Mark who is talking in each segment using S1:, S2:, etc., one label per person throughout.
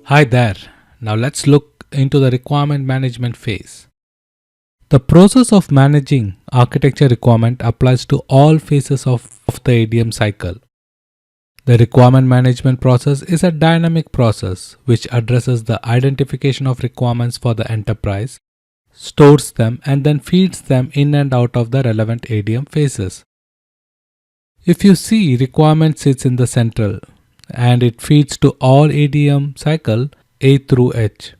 S1: Hi there. Now let's look into the requirement management phase. The process of managing architecture requirement applies to all phases of the ADM cycle. The requirement management process is a dynamic process which addresses the identification of requirements for the enterprise, stores them, and then feeds them in and out of the relevant ADM phases. If you see, requirement sits in the central and it feeds to all ADM cycle A through H.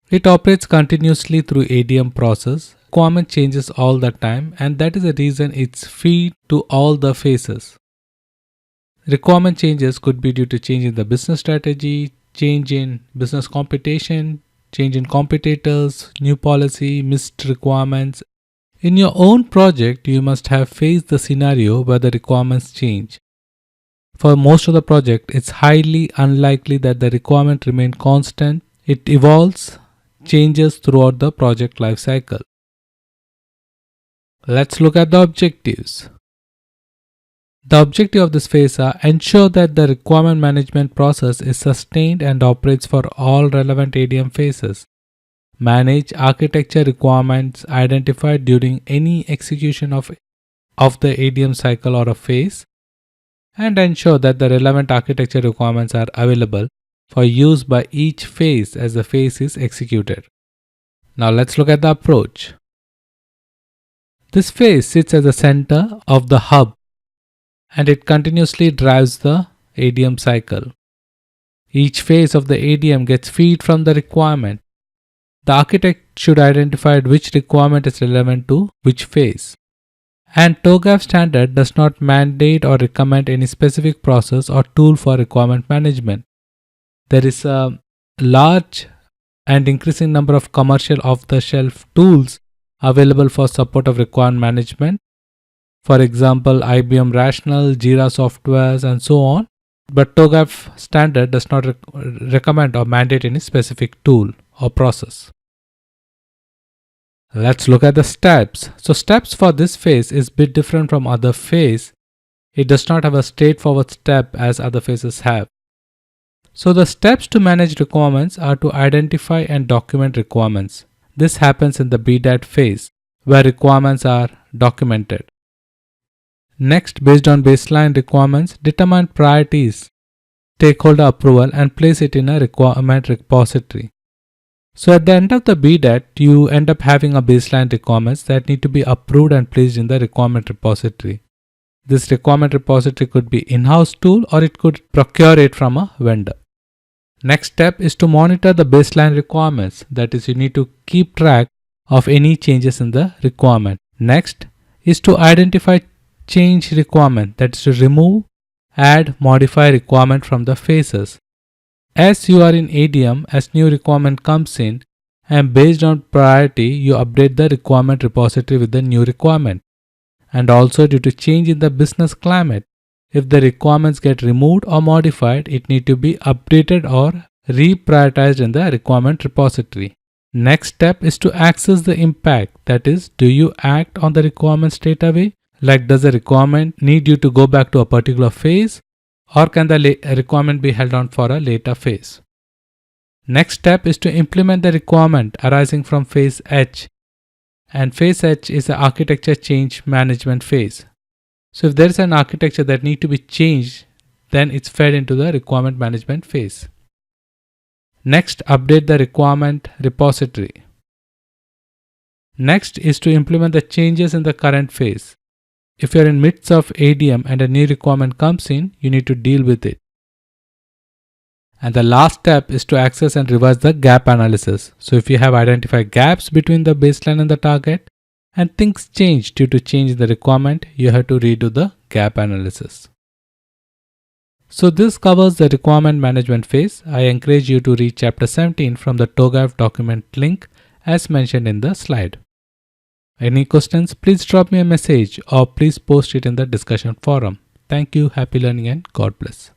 S1: It operates continuously through ADM process. Requirement changes all the time, and that is the reason it's feed to all the phases. Requirement changes could be due to change in the business strategy, change in business competition, change in competitors, new policy, missed requirements. In your own project, you must have faced the scenario where the requirements change. For most of the project, it's highly unlikely that the requirement remain constant. It evolves, changes throughout the project life cycle. Let's look at the objectives. The objective of this phase are ensure that the requirement management process is sustained and operates for all relevant ADM phases. Manage architecture requirements identified during any execution of the ADM cycle or a phase, and ensure that the relevant architecture requirements are available for use by each phase as the phase is executed. Now let's look at the approach. This phase sits at the center of the hub and it continuously drives the ADM cycle. Each phase of the ADM gets feed from the requirement. The architect should identify which requirement is relevant to which phase. And TOGAF standard does not mandate or recommend any specific process or tool for requirement management. There is a large and increasing number of commercial off-the-shelf tools available for support of requirement management. For example, IBM Rational, Jira Softwares, and so on. But TOGAF standard does not recommend or mandate any specific tool or process. Let's look at the steps. So steps for this phase is a bit different from other phase. It does not have a straightforward step as other phases have. So the steps to manage requirements are to identify and document requirements. This happens in the BDAT phase where requirements are documented. Next, based on baseline requirements, determine priorities, stakeholder approval, and place it in a requirement repository. So at the end of the BDAT, you end up having a baseline requirements that need to be approved and placed in the requirement repository. This requirement repository could be in-house tool or it could procure it from a vendor. Next step is to monitor the baseline requirements. That is, you need to keep track of any changes in the requirement. Next is to identify change requirement. That is to remove, add, modify requirement from the phases. As you are in ADM, as new requirement comes in and based on priority, you update the requirement repository with the new requirement. And also due to change in the business climate, if the requirements get removed or modified, it need to be updated or reprioritized in the requirement repository. Next step is to access the impact. That is, do you act on the requirement straight away? Like, does the requirement need you to go back to a particular phase? Or can the requirement be held on for a later phase? Next step is to implement the requirement arising from phase H. And phase H is the architecture change management phase. So if there is an architecture that need to be changed, then it's fed into the requirement management phase. Next, update the requirement repository. Next is to implement the changes in the current phase. If you are in midst of ADM and a new requirement comes in, you need to deal with it. And the last step is to access and revise the gap analysis. So if you have identified gaps between the baseline and the target and things change due to change in the requirement, you have to redo the gap analysis. So this covers the requirement management phase. I encourage you to read chapter 17 from the TOGAF document link as mentioned in the slide. Any questions, please drop me a message or please post it in the discussion forum. Thank you, happy learning and God bless.